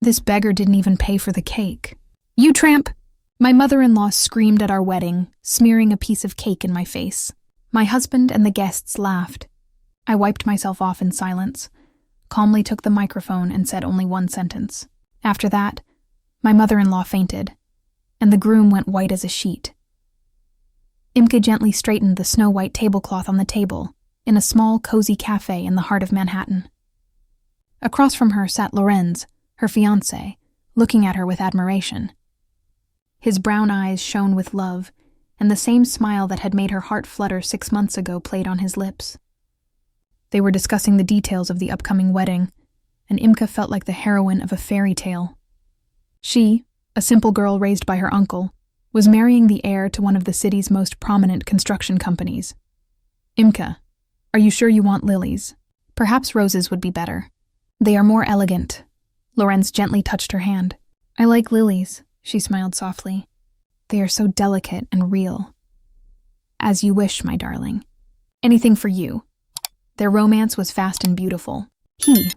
This beggar didn't even pay for the cake. "You tramp!" My mother-in-law screamed at our wedding, smearing a piece of cake in my face. My husband and the guests laughed. I wiped myself off in silence, calmly took the microphone and said only one sentence. After that, my mother-in-law fainted, and the groom went white as a sheet. Imke gently straightened the snow-white tablecloth on the table in a small, cozy cafe in the heart of Manhattan. Across from her sat Lorenz, her fiancé, looking at her with admiration. His brown eyes shone with love, and the same smile that had made her heart flutter 6 months ago played on his lips. They were discussing the details of the upcoming wedding, and Imke felt like the heroine of a fairy tale. She, a simple girl raised by her uncle, was marrying the heir to one of the city's most prominent construction companies. "Imke, are you sure you want lilies? Perhaps roses would be better. They are more elegant." Lorenz gently touched her hand. "I like lilies," she smiled softly. "They are so delicate and real." "As you wish, my darling. Anything for you." Their romance was fast and beautiful. He,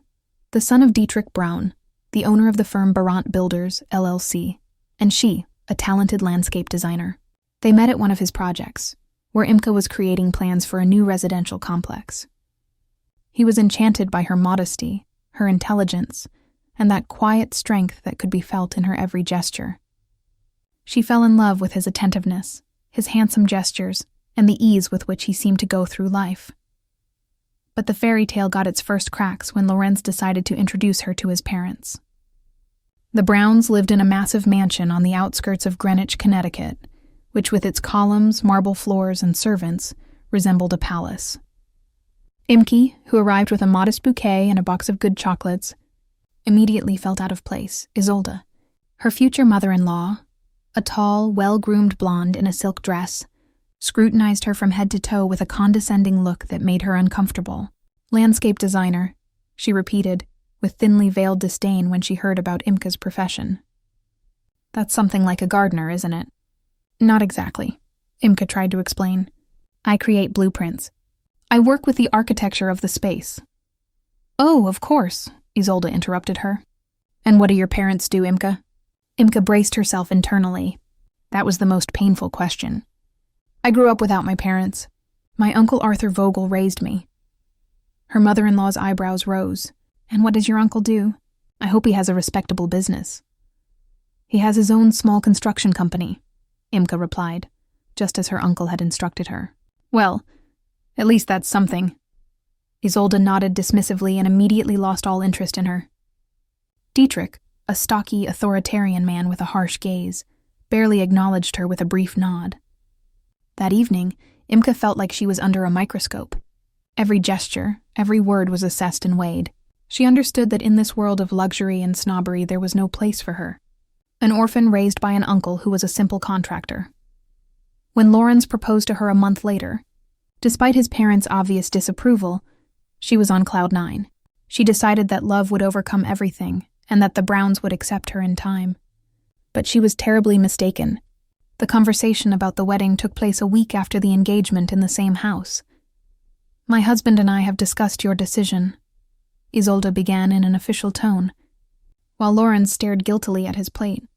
the son of Dietrich Braun, the owner of the firm Braun Builders, LLC, and she, a talented landscape designer. They met at one of his projects, where Imke was creating plans for a new residential complex. He was enchanted by her modesty, her intelligence, and that quiet strength that could be felt in her every gesture. She fell in love with his attentiveness, his handsome gestures, and the ease with which he seemed to go through life. But the fairy tale got its first cracks when Lorenz decided to introduce her to his parents. The Browns lived in a massive mansion on the outskirts of Greenwich, Connecticut, which with its columns, marble floors, and servants, resembled a palace. Imke, who arrived with a modest bouquet and a box of good chocolates, immediately felt out of place. Isolde, her future mother-in-law, a tall, well-groomed blonde in a silk dress, scrutinized her from head to toe with a condescending look that made her uncomfortable. "Landscape designer," she repeated, with thinly veiled disdain when she heard about Imke's profession. "That's something like a gardener, isn't it?" "Not exactly," Imke tried to explain. "I create blueprints. I work with the architecture of the space." "Oh, of course," Isolde interrupted her. "And what do your parents do, Imke?" Imke braced herself internally. That was the most painful question. "I grew up without my parents. My uncle Arthur Vogel raised me." Her mother-in-law's eyebrows rose. "And what does your uncle do? I hope he has a respectable business." "He has his own small construction company," Imke replied, just as her uncle had instructed her. "Well, at least that's something." Isolde nodded dismissively and immediately lost all interest in her. Dietrich, a stocky, authoritarian man with a harsh gaze, barely acknowledged her with a brief nod. That evening, Imke felt like she was under a microscope. Every gesture, every word was assessed and weighed. She understood that in this world of luxury and snobbery there was no place for her. An orphan raised by an uncle who was a simple contractor. When Lorenz proposed to her a month later, despite his parents' obvious disapproval, she was on cloud 9. She decided that love would overcome everything and that the Browns would accept her in time. But she was terribly mistaken. The conversation about the wedding took place a week after the engagement in the same house. "My husband and I have discussed your decision," Isolde began in an official tone, while Lorenz stared guiltily at his plate.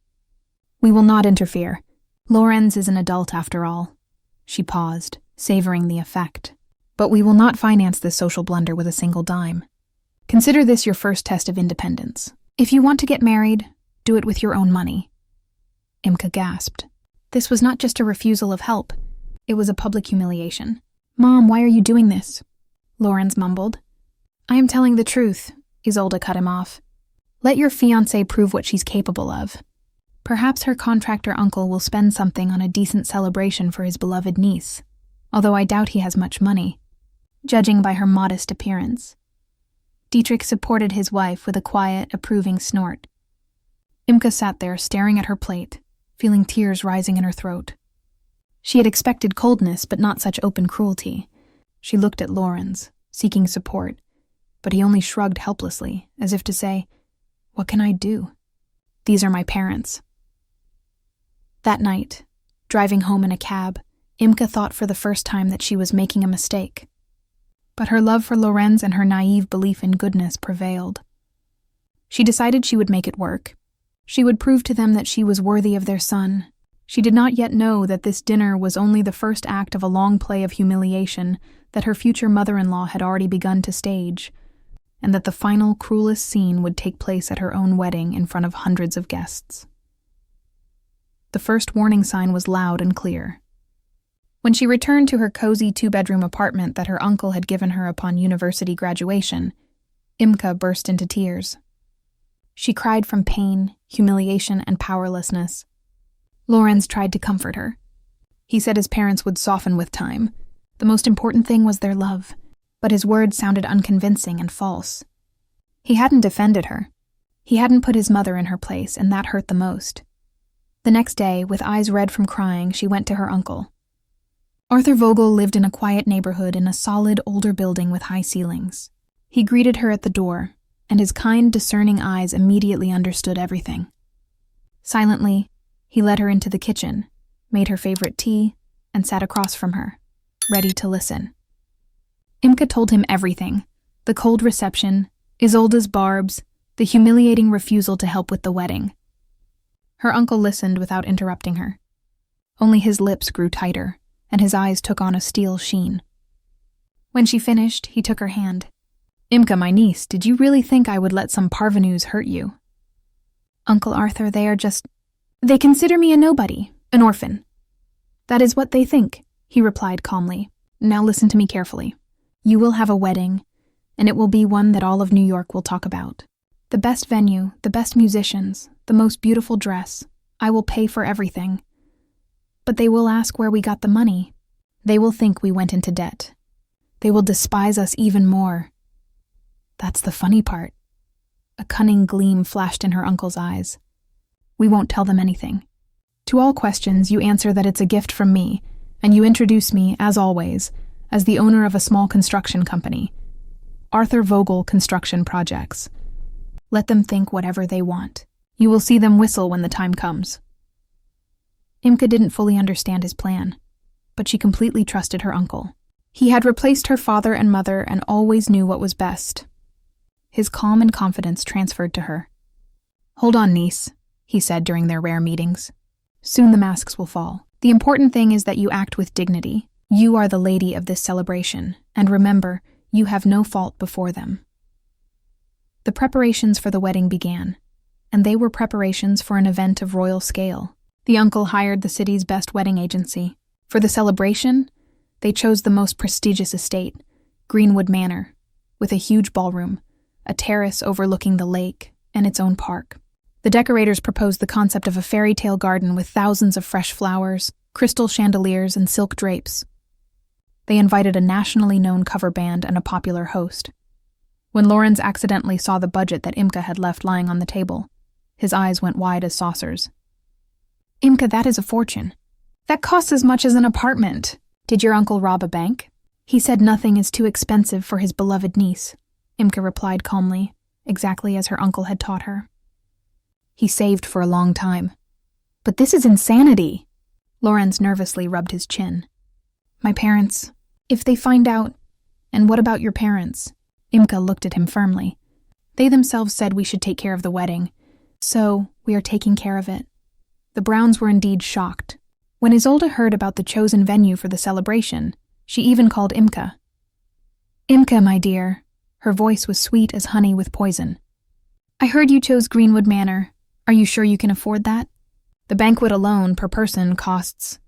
"We will not interfere. Lorenz is an adult after all." She paused, savoring the effect. "But we will not finance this social blunder with a single dime. Consider this your first test of independence. If you want to get married, do it with your own money." Imke gasped. This was not just a refusal of help. It was a public humiliation. "Mom, why are you doing this?" Lorenz mumbled. "I am telling the truth," Isolde cut him off. "Let your fiancée prove what she's capable of. Perhaps her contractor uncle will spend something on a decent celebration for his beloved niece, although I doubt he has much money, judging by her modest appearance." Dietrich supported his wife with a quiet, approving snort. Imke sat there staring at her plate, feeling tears rising in her throat. She had expected coldness, but not such open cruelty. She looked at Lorenz, seeking support, but he only shrugged helplessly, as if to say, "What can I do? These are my parents." That night, driving home in a cab, Imke thought for the first time that she was making a mistake. But her love for Lorenz and her naive belief in goodness prevailed. She decided she would make it work. She would prove to them that she was worthy of their son. She did not yet know that this dinner was only the first act of a long play of humiliation that her future mother-in-law had already begun to stage, and that the final, cruelest scene would take place at her own wedding in front of hundreds of guests. The first warning sign was loud and clear. When she returned to her cozy 2-bedroom apartment that her uncle had given her upon university graduation, Imke burst into tears. She cried from pain, humiliation, and powerlessness. Lorenz tried to comfort her. He said his parents would soften with time. The most important thing was their love, but his words sounded unconvincing and false. He hadn't defended her. He hadn't put his mother in her place, and that hurt the most. The next day, with eyes red from crying, she went to her uncle. Arthur Vogel lived in a quiet neighborhood in a solid, older building with high ceilings. He greeted her at the door, and his kind, discerning eyes immediately understood everything. Silently, he led her into the kitchen, made her favorite tea, and sat across from her, ready to listen. Imke told him everything: the cold reception, Isolde's barbs, the humiliating refusal to help with the wedding. Her uncle listened without interrupting her. Only his lips grew tighter, and his eyes took on a steel sheen. When she finished, he took her hand. "Imke, my niece, did you really think I would let some parvenus hurt you?" "Uncle Arthur, they consider me a nobody, an orphan." "That is what they think," he replied calmly. "Now listen to me carefully. You will have a wedding, and it will be one that all of New York will talk about. The best venue, the best musicians, the most beautiful dress. I will pay for everything. But they will ask where we got the money. They will think we went into debt. They will despise us even more." "That's the funny part." A cunning gleam flashed in her uncle's eyes. "We won't tell them anything. To all questions, you answer that it's a gift from me, and you introduce me, as always, as the owner of a small construction company, Arthur Vogel Construction Projects. Let them think whatever they want. You will see them whistle when the time comes." Imke didn't fully understand his plan, but she completely trusted her uncle. He had replaced her father and mother and always knew what was best. His calm and confidence transferred to her. "Hold on, niece," he said during their rare meetings. "Soon the masks will fall. The important thing is that you act with dignity. You are the lady of this celebration, and remember, you have no fault before them." The preparations for the wedding began, and they were preparations for an event of royal scale. The uncle hired the city's best wedding agency. For the celebration, they chose the most prestigious estate, Greenwood Manor, with a huge ballroom, a terrace overlooking the lake, and its own park. The decorators proposed the concept of a fairy tale garden with thousands of fresh flowers, crystal chandeliers, and silk drapes. They invited a nationally known cover band and a popular host. When Lorenz accidentally saw the budget that Imke had left lying on the table, his eyes went wide as saucers. "Imke, that is a fortune. That costs as much as an apartment. Did your uncle rob a bank?" "He said nothing is too expensive for his beloved niece," Imke replied calmly, exactly as her uncle had taught her. "He saved for a long time." "But this is insanity." Lorenz nervously rubbed his chin. "My parents, if they find out..." "And what about your parents?" Imke looked at him firmly. "They themselves said we should take care of the wedding, so we are taking care of it." The Browns were indeed shocked. When Isolde heard about the chosen venue for the celebration, she even called Imke. "Imke, my dear." Her voice was sweet as honey with poison. "I heard you chose Greenwood Manor. Are you sure you can afford that? The banquet alone, per person, costs..."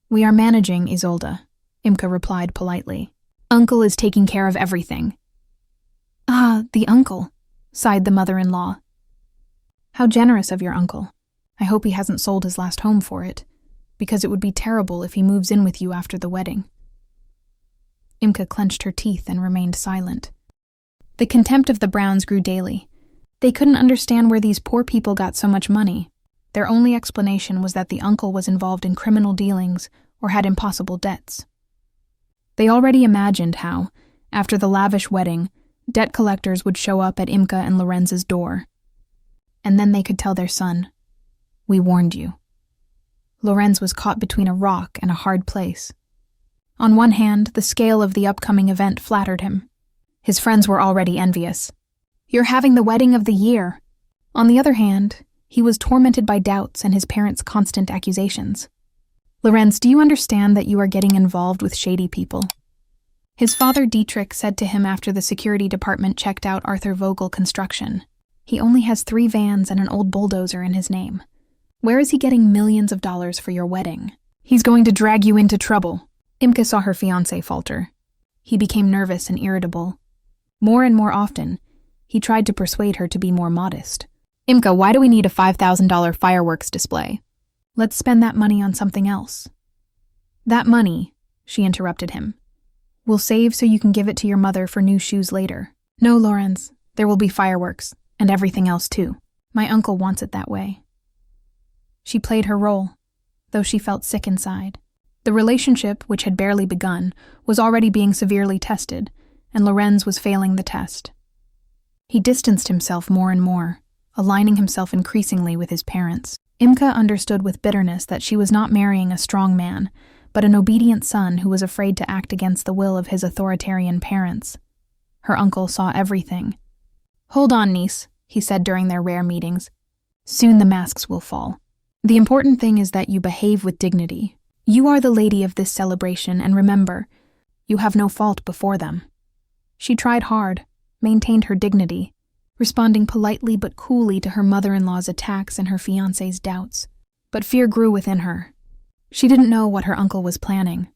"We are managing, Isolde," Imke replied politely. "Uncle is taking care of everything." "Ah, the uncle," sighed the mother-in-law. "How generous of your uncle. I hope he hasn't sold his last home for it, because it would be terrible if he moves in with you after the wedding." Imke clenched her teeth and remained silent. The contempt of the Browns grew daily. They couldn't understand where these poor people got so much money. Their only explanation was that the uncle was involved in criminal dealings or had impossible debts. They already imagined how, after the lavish wedding, debt collectors would show up at Imke and Lorenz's door. And then they could tell their son, "We warned you." Lorenz was caught between a rock and a hard place. On one hand, the scale of the upcoming event flattered him. His friends were already envious. "You're having the wedding of the year. On the other hand, he was tormented by doubts and his parents' constant accusations. Lorenz, do you understand that you are getting involved with shady people? His father Dietrich said to him after the security department checked out Arthur Vogel construction. He only has 3 vans and an old bulldozer in his name. Where is he getting millions of dollars for your wedding? He's going to drag you into trouble. Imke saw her fiancé falter. He became nervous and irritable. More and more often, he tried to persuade her to be more modest. Imke, why do we need a $5,000 fireworks display? Let's spend that money on something else. That money, she interrupted him, will save so you can give it to your mother for new shoes later. No, Lorenz, there will be fireworks, and everything else too. My uncle wants it that way. She played her role, though she felt sick inside. The relationship, which had barely begun, was already being severely tested, and Lorenz was failing the test. He distanced himself more and more, aligning himself increasingly with his parents. Imke understood with bitterness that she was not marrying a strong man, but an obedient son who was afraid to act against the will of his authoritarian parents. Her uncle saw everything. Hold on, niece, he said during their rare meetings. Soon the masks will fall. The important thing is that you behave with dignity. You are the lady of this celebration, and remember, you have no fault before them. She tried hard, maintained her dignity, responding politely but coolly to her mother-in-law's attacks and her fiancé's doubts. But fear grew within her. She didn't know what her uncle was planning,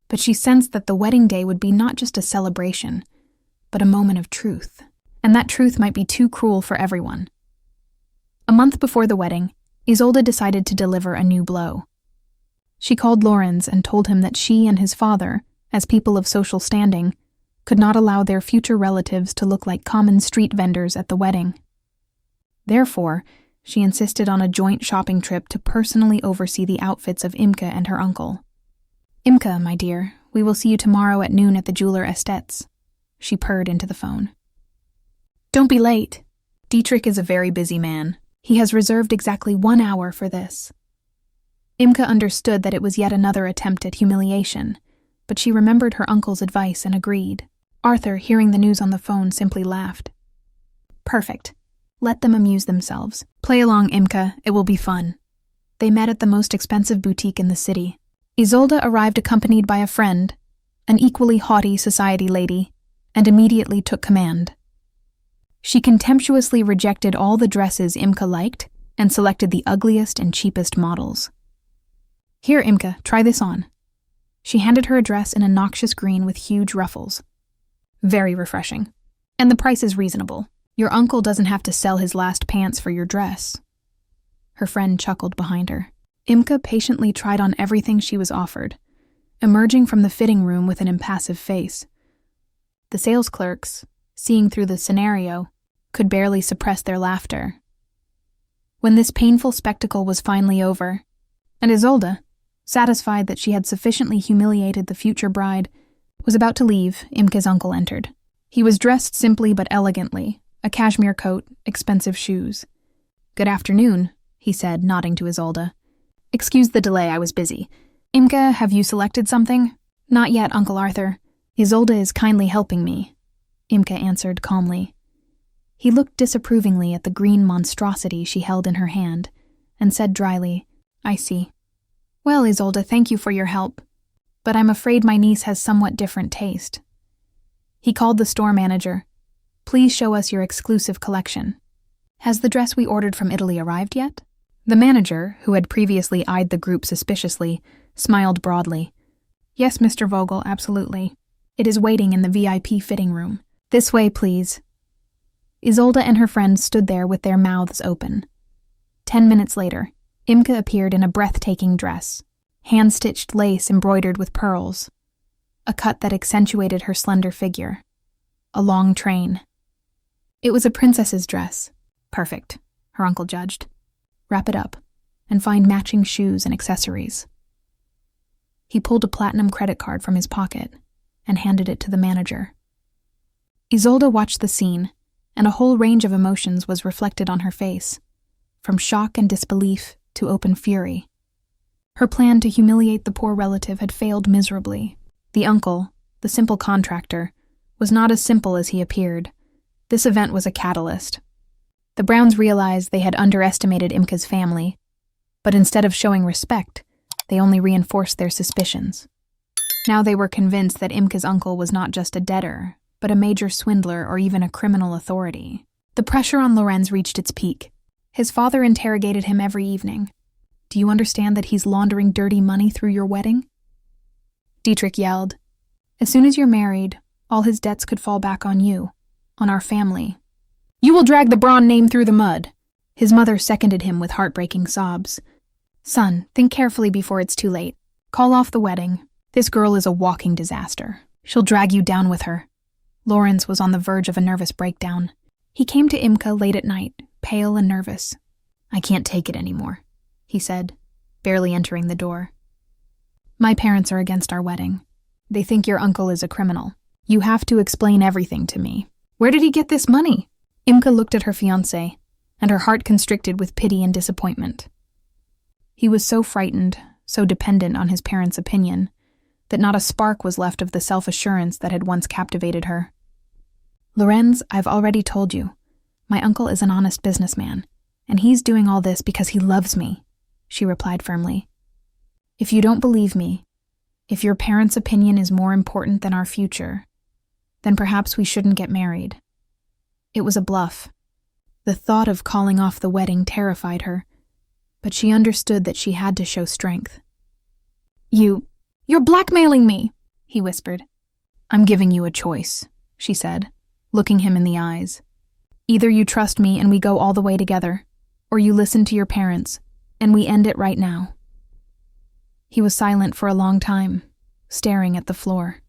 but she sensed that the wedding day would be not just a celebration, but a moment of truth, and that truth might be too cruel for everyone. A month before the wedding, Isolde decided to deliver a new blow. She called Lorenz and told him that she and his father, as people of social standing, could not allow their future relatives to look like common street vendors at the wedding. Therefore, she insisted on a joint shopping trip to personally oversee the outfits of Imke and her uncle. Imke, my dear, we will see you tomorrow at noon at the jeweler Estet's, she purred into the phone. Don't be late. Dietrich is a very busy man. He has reserved exactly 1 hour for this. Imke understood that it was yet another attempt at humiliation, but she remembered her uncle's advice and agreed. Arthur, hearing the news on the phone, simply laughed. Perfect. Let them amuse themselves. Play along, Imke. It will be fun. They met at the most expensive boutique in the city. Isolde arrived accompanied by a friend, an equally haughty society lady, and immediately took command. She contemptuously rejected all the dresses Imke liked and selected the ugliest and cheapest models. Here, Imke, try this on. She handed her a dress in a noxious green with huge ruffles. Very refreshing. And the price is reasonable. Your uncle doesn't have to sell his last pants for your dress. Her friend chuckled behind her. Imke patiently tried on everything she was offered, emerging from the fitting room with an impassive face. The sales clerks, seeing through the scenario, could barely suppress their laughter. When this painful spectacle was finally over, and Isolde, satisfied that she had sufficiently humiliated the future bride, was about to leave, Imke's uncle entered. He was dressed simply but elegantly, a cashmere coat, expensive shoes. Good afternoon, he said, nodding to Isolde. Excuse the delay, I was busy. Imke, have you selected something? Not yet, Uncle Arthur. Isolde is kindly helping me, Imke answered calmly. He looked disapprovingly at the green monstrosity she held in her hand, and said dryly, I see. Well, Isolde, thank you for your help, but I'm afraid my niece has somewhat different taste. He called the store manager. Please show us your exclusive collection. Has the dress we ordered from Italy arrived yet? The manager, who had previously eyed the group suspiciously, smiled broadly. Yes, Mr. Vogel, absolutely. It is waiting in the VIP fitting room. This way, please. Isolde and her friends stood there with their mouths open. 10 minutes later, Imke appeared in a breathtaking dress, hand-stitched lace embroidered with pearls, a cut that accentuated her slender figure, a long train. It was a princess's dress. Perfect, her uncle judged. Wrap it up, and find matching shoes and accessories. He pulled a platinum credit card from his pocket and handed it to the manager. Isolde watched the scene, and a whole range of emotions was reflected on her face, from shock and disbelief to open fury. Her plan to humiliate the poor relative had failed miserably. The uncle, the simple contractor, was not as simple as he appeared. This event was a catalyst. The Browns realized they had underestimated Imke's family, but instead of showing respect, they only reinforced their suspicions. Now they were convinced that Imke's uncle was not just a debtor, but a major swindler or even a criminal authority. The pressure on Lorenz reached its peak. His father interrogated him every evening. "Do you understand that he's laundering dirty money through your wedding?" Dietrich yelled, "As soon as you're married, all his debts could fall back on you, on our family. You will drag the Braun name through the mud." His mother seconded him with heartbreaking sobs. "Son, think carefully before it's too late. Call off the wedding. This girl is a walking disaster. She'll drag you down with her." Lorenz was on the verge of a nervous breakdown. He came to Imke late at night, pale and nervous. "I can't take it anymore," he said, barely entering the door. "My parents are against our wedding. They think your uncle is a criminal. You have to explain everything to me. Where did he get this money?" Imke looked at her fiancé, and her heart constricted with pity and disappointment. He was so frightened, so dependent on his parents' opinion, that not a spark was left of the self-assurance that had once captivated her. "Lorenz, I've already told you. My uncle is an honest businessman, and he's doing all this because he loves me," she replied firmly. "If you don't believe me, if your parents' opinion is more important than our future, then perhaps we shouldn't get married." It was a bluff. The thought of calling off the wedding terrified her, but she understood that she had to show strength. You're blackmailing me," he whispered. "I'm giving you a choice," she said, looking him in the eyes. "Either you trust me and we go all the way together, or you listen to your parents, and we end it right now." He was silent for a long time, staring at the floor.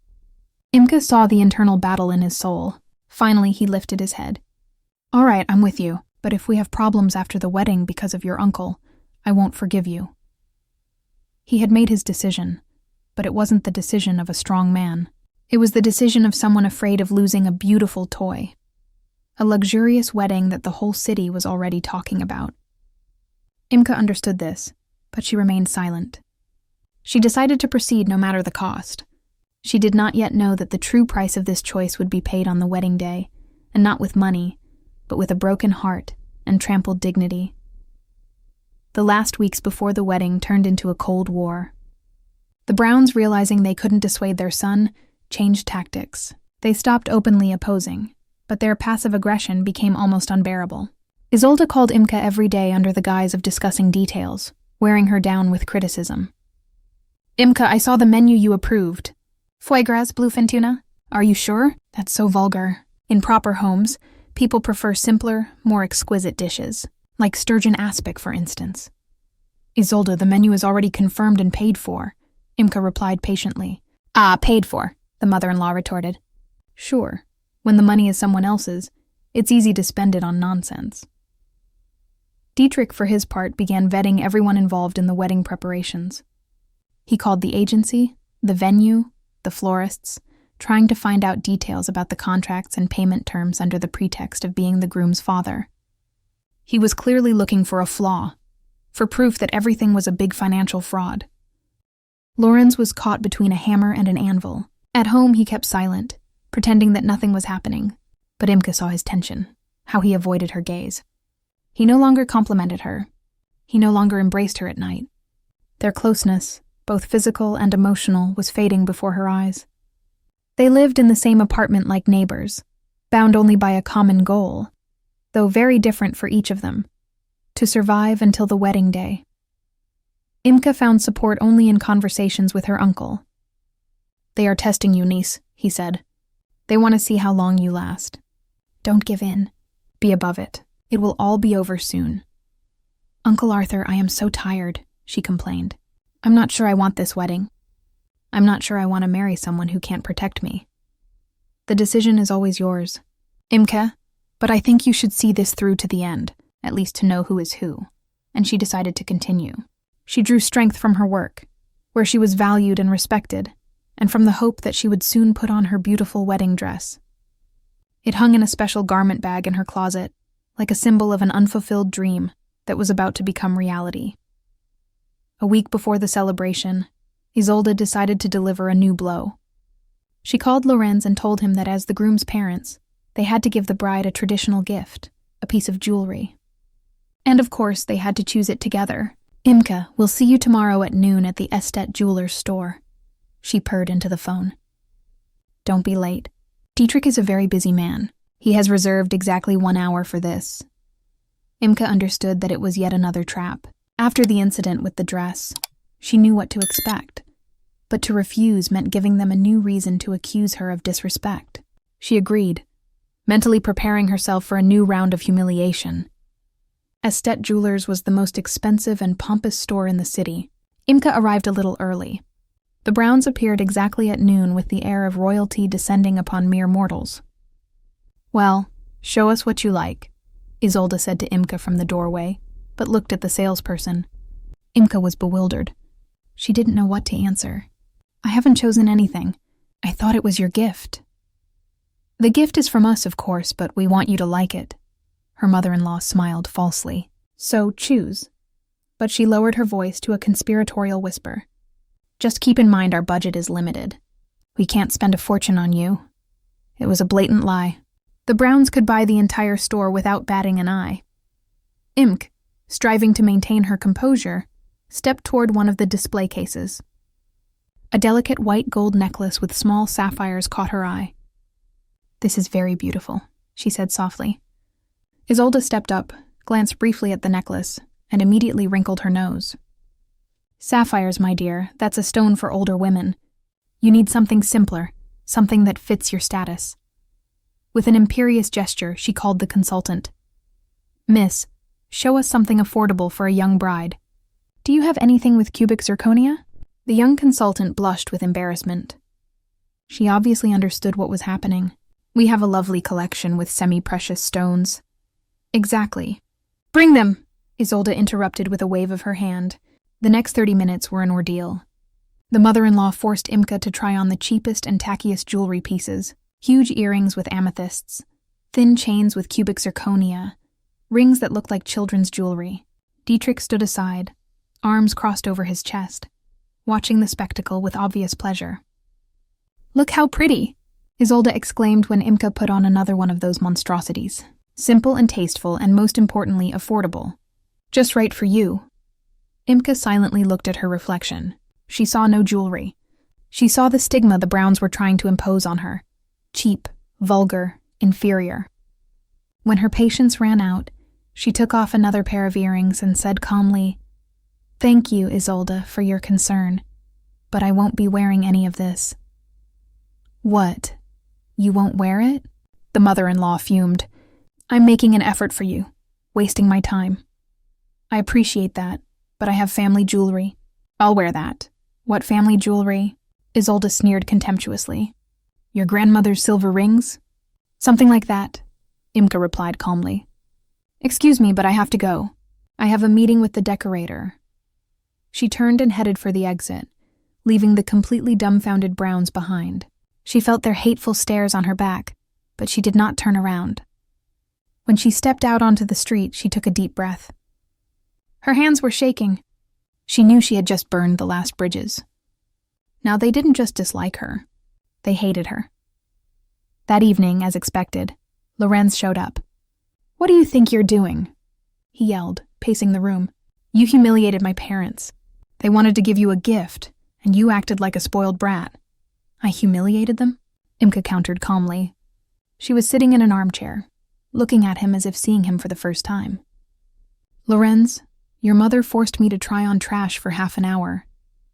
Imke saw the internal battle in his soul. Finally, he lifted his head. "All right, I'm with you, but if we have problems after the wedding because of your uncle, I won't forgive you." He had made his decision, but it wasn't the decision of a strong man. It was the decision of someone afraid of losing a beautiful toy, a luxurious wedding that the whole city was already talking about. Imke understood this, but she remained silent. She decided to proceed no matter the cost. She did not yet know that the true price of this choice would be paid on the wedding day, and not with money, but with a broken heart and trampled dignity. The last weeks before the wedding turned into a cold war. The Browns, realizing they couldn't dissuade their son, changed tactics. They stopped openly opposing, but their passive aggression became almost unbearable. Isolde called Imke every day under the guise of discussing details, wearing her down with criticism. "Imke, I saw the menu you approved. Foie gras, bluefin tuna? Are you sure? That's so vulgar. In proper homes, people prefer simpler, more exquisite dishes, like sturgeon aspic, for instance." "Isolde, the menu is already confirmed and paid for," Imke replied patiently. "Ah, paid for," the mother-in-law retorted. "Sure, when the money is someone else's, it's easy to spend it on nonsense." Dietrich, for his part, began vetting everyone involved in the wedding preparations. He called the agency, the venue, the florists, trying to find out details about the contracts and payment terms under the pretext of being the groom's father. He was clearly looking for a flaw, for proof that everything was a big financial fraud. Lorenz was caught between a hammer and an anvil. At home, he kept silent, pretending that nothing was happening, but Imke saw his tension, how he avoided her gaze. He no longer complimented her. He no longer embraced her at night. Their closeness, both physical and emotional, was fading before her eyes. They lived in the same apartment like neighbors, bound only by a common goal, though very different for each of them: to survive until the wedding day. Imke found support only in conversations with her uncle. "They are testing you, niece," he said. "They want to see how long you last. Don't give in. Be above it. It will all be over soon." "Uncle Arthur, I am so tired," she complained. "I'm not sure I want this wedding. I'm not sure I want to marry someone who can't protect me." "The decision is always yours, Imke, but I think you should see this through to the end, at least to know who is who," and she decided to continue. She drew strength from her work, where she was valued and respected, and from the hope that she would soon put on her beautiful wedding dress. It hung in a special garment bag in her closet, like a symbol of an unfulfilled dream that was about to become reality. A week before the celebration, Isolde decided to deliver a new blow. She called Lorenz and told him that as the groom's parents, they had to give the bride a traditional gift, a piece of jewelry. And of course, they had to choose it together. Imke, we'll see you tomorrow at noon at the Estet Jewelers store. She purred into the phone. Don't be late. Dietrich is a very busy man. He has reserved exactly 1 hour for this. Imke understood that it was yet another trap. After the incident with the dress, she knew what to expect. But to refuse meant giving them a new reason to accuse her of disrespect. She agreed, mentally preparing herself for a new round of humiliation. Estet Jewelers was the most expensive and pompous store in the city. Imke arrived a little early. The Browns appeared exactly at noon with the air of royalty descending upon mere mortals. Well, show us what you like, Isolde said to Imke from the doorway, but looked at the salesperson. Imke was bewildered. She didn't know what to answer. I haven't chosen anything. I thought it was your gift. The gift is from us, of course, but we want you to like it. Her mother-in-law smiled falsely. So choose. But she lowered her voice to a conspiratorial whisper. Just keep in mind our budget is limited. We can't spend a fortune on you. It was a blatant lie. The Browns could buy the entire store without batting an eye. Imke, striving to maintain her composure, stepped toward one of the display cases. A delicate white gold necklace with small sapphires caught her eye. This is very beautiful, she said softly. Isolde stepped up, glanced briefly at the necklace, and immediately wrinkled her nose. Sapphires, my dear, that's a stone for older women. You need something simpler, something that fits your status. With an imperious gesture, she called the consultant. Miss, show us something affordable for a young bride. Do you have anything with cubic zirconia? The young consultant blushed with embarrassment. She obviously understood what was happening. We have a lovely collection with semi-precious stones. Exactly. Bring them, Isolde interrupted with a wave of her hand. The next 30 minutes were an ordeal. The mother-in-law forced Imke to try on the cheapest and tackiest jewelry pieces, huge earrings with amethysts, thin chains with cubic zirconia, rings that looked like children's jewelry. Dietrich stood aside, arms crossed over his chest, watching the spectacle with obvious pleasure. Look how pretty, Isolde exclaimed when Imke put on another one of those monstrosities. Simple and tasteful, and most importantly, affordable. Just right for you. Imke silently looked at her reflection. She saw no jewelry. She saw the stigma the Browns were trying to impose on her. Cheap, vulgar, inferior. When her patience ran out, she took off another pair of earrings and said calmly, Thank you, Isolde, for your concern, but I won't be wearing any of this. What? You won't wear it? The mother-in-law fumed. I'm making an effort for you, wasting my time. I appreciate that, but I have family jewelry. I'll wear that. What family jewelry? Isolde sneered contemptuously. Your grandmother's silver rings? Something like that, Imke replied calmly. Excuse me, but I have to go. I have a meeting with the decorator. She turned and headed for the exit, leaving the completely dumbfounded Browns behind. She felt their hateful stares on her back, but she did not turn around. When she stepped out onto the street, she took a deep breath. Her hands were shaking. She knew she had just burned the last bridges. Now they didn't just dislike her. They hated her. That evening, as expected, Lorenz showed up. What do you think you're doing? He yelled, pacing the room. You humiliated my parents. They wanted to give you a gift, and you acted like a spoiled brat. I humiliated them? Imke countered calmly. She was sitting in an armchair, looking at him as if seeing him for the first time. Lorenz, your mother forced me to try on trash for half an hour,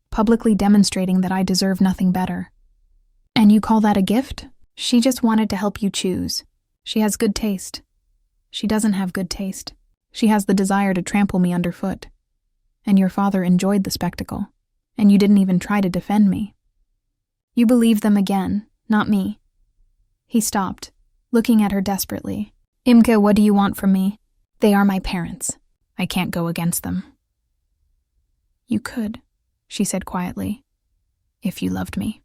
publicly demonstrating that I deserve nothing better. And you call that a gift? She just wanted to help you choose. She has good taste. She doesn't have good taste. She has the desire to trample me underfoot. And your father enjoyed the spectacle, and you didn't even try to defend me. You believed them again, not me. He stopped, looking at her desperately. Imke, what do you want from me? They are my parents. I can't go against them. You could, she said quietly, if you loved me.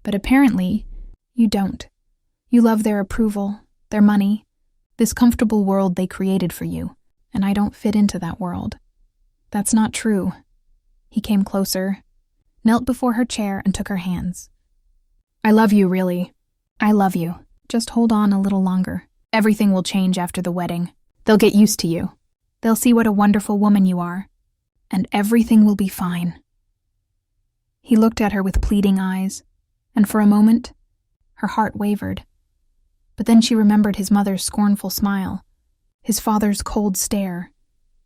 But apparently, you don't. You love their approval, their money, this comfortable world they created for you, and I don't fit into that world. That's not true. He came closer, knelt before her chair, and took her hands. I love you, really. I love you. Just hold on a little longer. Everything will change after the wedding. They'll get used to you. They'll see what a wonderful woman you are. And everything will be fine." He looked at her with pleading eyes, and for a moment, her heart wavered. But then she remembered his mother's scornful smile, his father's cold stare,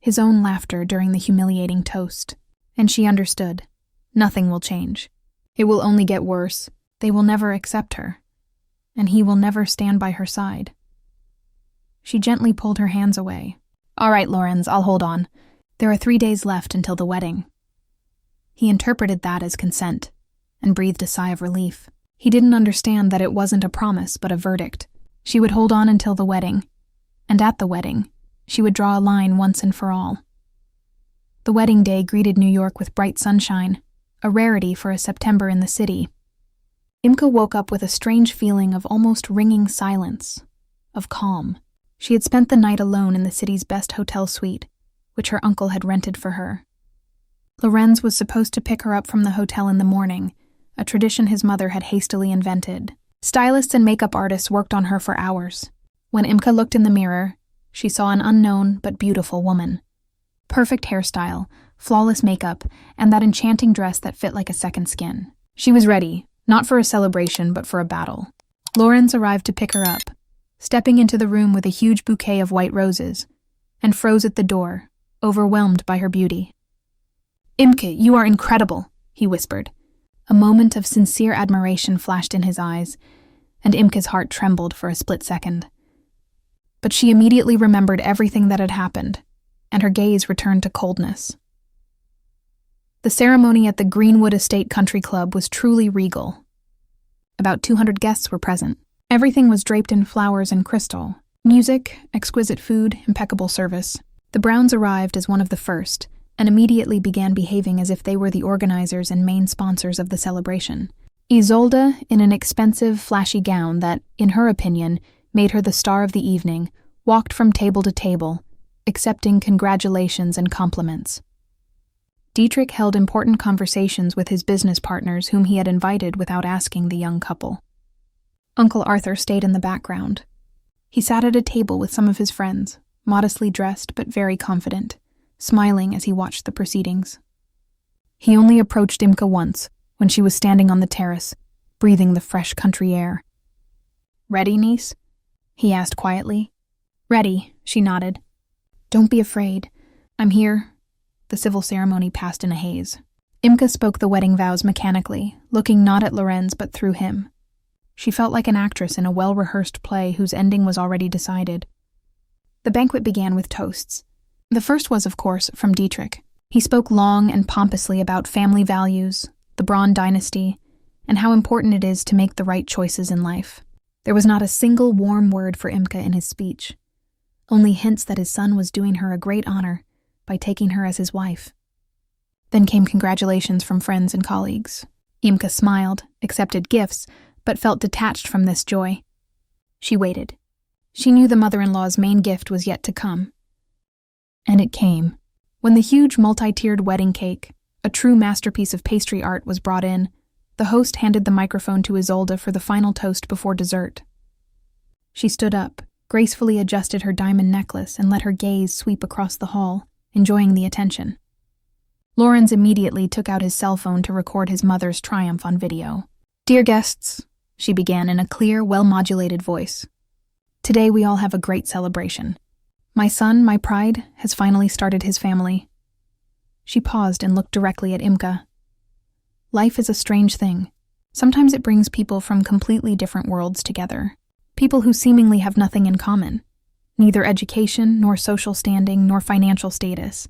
his own laughter during the humiliating toast, and she understood. Nothing will change. It will only get worse. They will never accept her, and he will never stand by her side. She gently pulled her hands away. "All right, Lorenz, I'll hold on. There are 3 days left until the wedding." He interpreted that as consent, and breathed a sigh of relief. He didn't understand that it wasn't a promise but a verdict. She would hold on until the wedding, and at the wedding, she would draw a line once and for all. The wedding day greeted New York with bright sunshine, a rarity for a September in the city. Imke woke up with a strange feeling of almost ringing silence, of calm. She had spent the night alone in the city's best hotel suite, which her uncle had rented for her. Lorenz was supposed to pick her up from the hotel in the morning, a tradition his mother had hastily invented. Stylists and makeup artists worked on her for hours. When Imke looked in the mirror, she saw an unknown but beautiful woman. Perfect hairstyle, flawless makeup, and that enchanting dress that fit like a second skin. She was ready, not for a celebration but for a battle. Lorenz arrived to pick her up, stepping into the room with a huge bouquet of white roses, and froze at the door, overwhelmed by her beauty. "Imke, you are incredible," he whispered. A moment of sincere admiration flashed in his eyes, and Imke's heart trembled for a split second. But she immediately remembered everything that had happened, and her gaze returned to coldness. The ceremony at the Greenwood Estate Country Club was truly regal. About 200 guests were present. Everything was draped in flowers and crystal. Music, exquisite food, impeccable service. The Browns arrived as one of the first, and immediately began behaving as if they were the organizers and main sponsors of the celebration. Isolde, in an expensive, flashy gown that, in her opinion, made her the star of the evening, walked from table to table, accepting congratulations and compliments. Dietrich held important conversations with his business partners whom he had invited without asking the young couple. Uncle Arthur stayed in the background. He sat at a table with some of his friends, modestly dressed but very confident, smiling as he watched the proceedings. He only approached Imke once, when she was standing on the terrace, breathing the fresh country air. "Ready, niece?" he asked quietly. "Ready," she nodded. "Don't be afraid. I'm here." The civil ceremony passed in a haze. Imke spoke the wedding vows mechanically, looking not at Lorenz but through him. She felt like an actress in a well-rehearsed play whose ending was already decided. The banquet began with toasts. The first was, of course, from Dietrich. He spoke long and pompously about family values, the Braun dynasty, and how important it is to make the right choices in life. There was not a single warm word for Imke in his speech, only hints that his son was doing her a great honor by taking her as his wife. Then came congratulations from friends and colleagues. Imke smiled, accepted gifts, but felt detached from this joy. She waited. She knew the mother-in-law's main gift was yet to come. And it came. When the huge multi-tiered wedding cake, a true masterpiece of pastry art, was brought in, the host handed the microphone to Isolde for the final toast before dessert. She stood up, gracefully adjusted her diamond necklace, and let her gaze sweep across the hall, enjoying the attention. Lorenz immediately took out his cell phone to record his mother's triumph on video. "Dear guests," she began in a clear, well-modulated voice. "Today we all have a great celebration. My son, my pride, has finally started his family." She paused and looked directly at Imke. Life is a strange thing. Sometimes it brings people from completely different worlds together. People who seemingly have nothing in common. Neither education, nor social standing, nor financial status.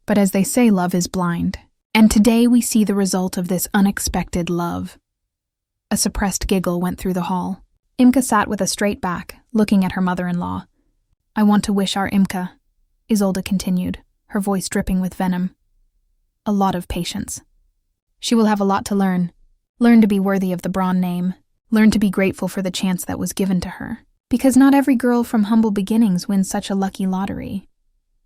But as they say, love is blind. And today we see the result of this unexpected love. A suppressed giggle went through the hall. Imke sat with a straight back, looking at her mother-in-law. "I want to wish our Imke," Isolde continued, her voice dripping with venom, "a lot of patience. She will have a lot to learn. Learn to be worthy of the Braun name. Learn to be grateful for the chance that was given to her. Because not every girl from humble beginnings wins such a lucky lottery."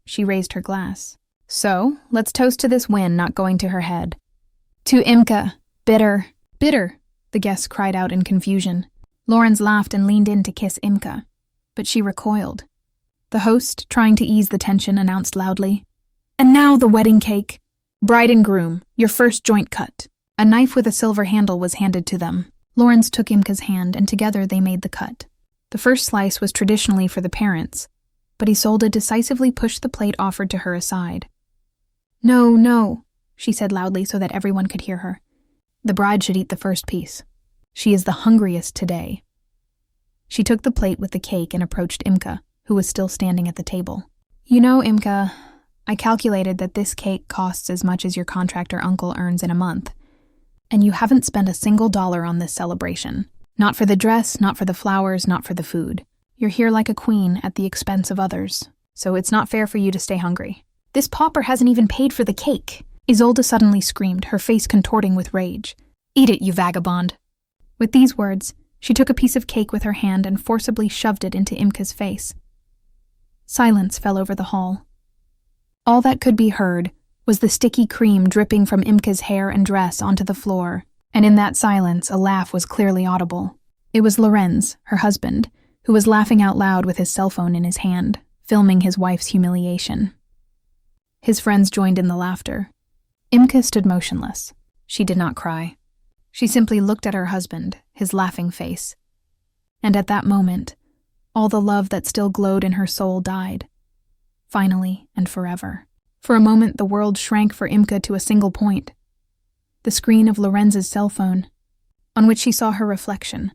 She raised her glass. "So, let's toast to this win not going to her head." "To Imke! Bitter! Bitter!" the guests cried out in confusion. Lorenz laughed and leaned in to kiss Imke. but she recoiled. The host, trying to ease the tension, announced loudly, "And now the wedding cake. Bride and groom, your first joint cut." A knife with a silver handle was handed to them. Lorenz took Imke's hand, and together they made the cut. The first slice was traditionally for the parents, but Isolde decisively pushed the plate offered to her aside. "No, no," she said loudly so that everyone could hear her. "The bride should eat the first piece. She is the hungriest today." She took the plate with the cake and approached Imke, who was still standing at the table. "You know, Imke, I calculated that this cake costs as much as your contractor uncle earns in a month, and you haven't spent a single dollar on this celebration. Not for the dress, not for the flowers, not for the food. You're here like a queen at the expense of others, so it's not fair for you to stay hungry." "This pauper hasn't even paid for the cake," Isolde suddenly screamed, her face contorting with rage. "Eat it, you vagabond." With these words, she took a piece of cake with her hand and forcibly shoved it into Imke's face. Silence fell over the hall. All that could be heard was the sticky cream dripping from Imke's hair and dress onto the floor, and in that silence a laugh was clearly audible. It was Lorenz, her husband, who was laughing out loud with his cell phone in his hand, filming his wife's humiliation. His friends joined in the laughter. Imke stood motionless. She did not cry. She simply looked at her husband, his laughing face. And at that moment, all the love that still glowed in her soul died. Finally and forever. For a moment, the world shrank for Imke to a single point. The screen of Lorenz's cell phone, on which she saw her reflection,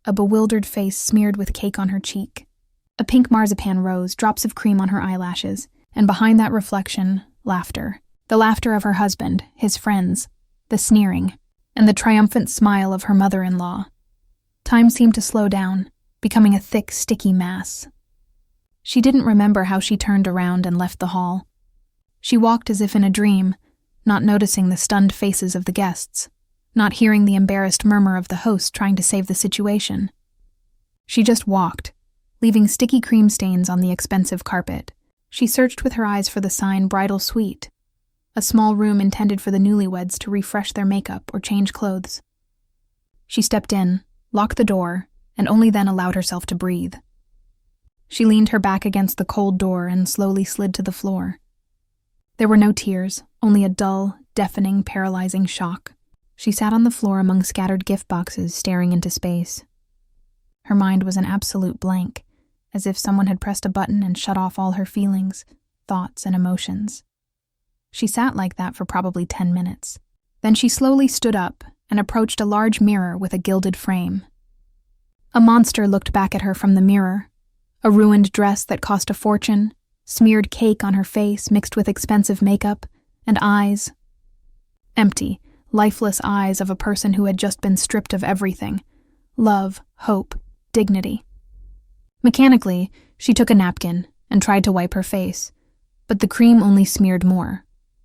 a bewildered face smeared with cake on her cheek. A pink marzipan rose, drops of cream on her eyelashes, and behind that reflection, laughter. The laughter of her husband, his friends, the sneering, and the triumphant smile of her mother-in-law. Time seemed to slow down, becoming a thick, sticky mass. She didn't remember how she turned around and left the hall. She walked as if in a dream, not noticing the stunned faces of the guests, not hearing the embarrassed murmur of the host trying to save the situation. She just walked, leaving sticky cream stains on the expensive carpet. She searched with her eyes for the sign "Bridal Suite," a small room intended for the newlyweds to refresh their makeup or change clothes. She stepped in, locked the door, and only then allowed herself to breathe. She leaned her back against the cold door and slowly slid to the floor. There were no tears, only a dull, deafening, paralyzing shock. She sat on the floor among scattered gift boxes, staring into space. Her mind was an absolute blank, as if someone had pressed a button and shut off all her feelings, thoughts, and emotions. She sat like that for probably 10 minutes. Then she slowly stood up and approached a large mirror with a gilded frame. A monster looked back at her from the mirror, a ruined dress that cost a fortune, smeared cake on her face mixed with expensive makeup, and eyes. Empty, lifeless eyes of a person who had just been stripped of everything: love, hope, dignity. Mechanically, she took a napkin and tried to wipe her face, but the cream only smeared more,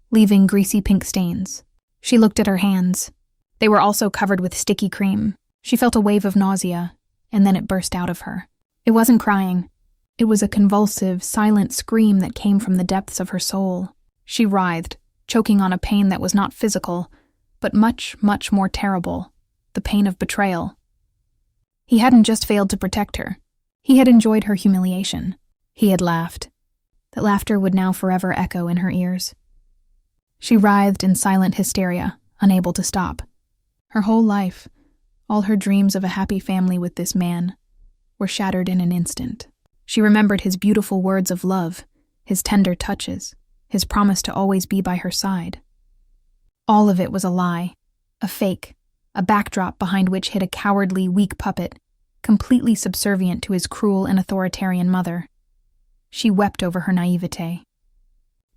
leaving greasy pink stains. She looked at her hands. They were also covered with sticky cream. She felt a wave of nausea, and then it burst out of her. It wasn't crying. It was a convulsive, silent scream that came from the depths of her soul. She writhed, choking on a pain that was not physical, but much, much more terrible: the pain of betrayal. He hadn't just failed to protect her. He had enjoyed her humiliation. He had laughed. That laughter would now forever echo in her ears. She writhed in silent hysteria, unable to stop. Her whole life, all her dreams of a happy family with this man, were shattered in an instant. She remembered his beautiful words of love, his tender touches, his promise to always be by her side. All of it was a lie, a fake, a backdrop behind which hid a cowardly, weak puppet, completely subservient to his cruel and authoritarian mother. She wept over her naivete.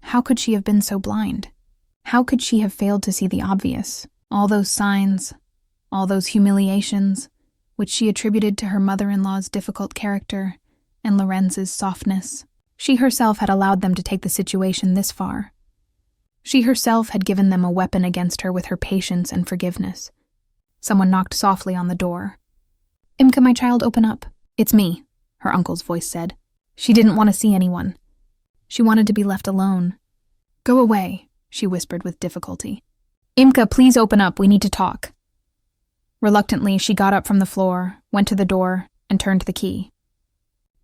How could she have been so blind? How could she have failed to see the obvious, all those signs, all those humiliations, which she attributed to her mother-in-law's difficult character and Lorenz's softness? She herself had allowed them to take the situation this far. She herself had given them a weapon against her with her patience and forgiveness. Someone knocked softly on the door. "Imke, my child, open up." "It's me," her uncle's voice said. She didn't want to see anyone. She wanted to be left alone. "Go away," she whispered with difficulty. "Imke, please open up. We need to talk." Reluctantly, she got up from the floor, went to the door, and turned the key.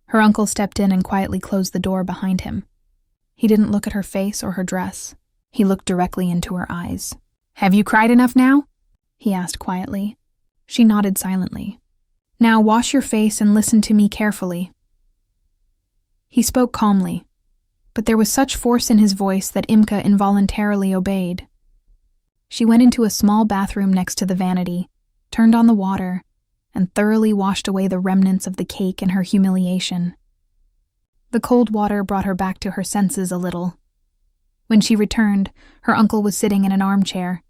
Her uncle stepped in and quietly closed the door behind him. He didn't look at her face or her dress. He looked directly into her eyes. "Have you cried enough now?" he asked quietly. She nodded silently. "Now wash your face and listen to me carefully." He spoke calmly, but there was such force in his voice that Imke involuntarily obeyed. She went into a small bathroom next to the vanity, turned on the water, and thoroughly washed away the remnants of the cake in her humiliation. The cold water brought her back to her senses a little. When she returned, her uncle was sitting in an armchair.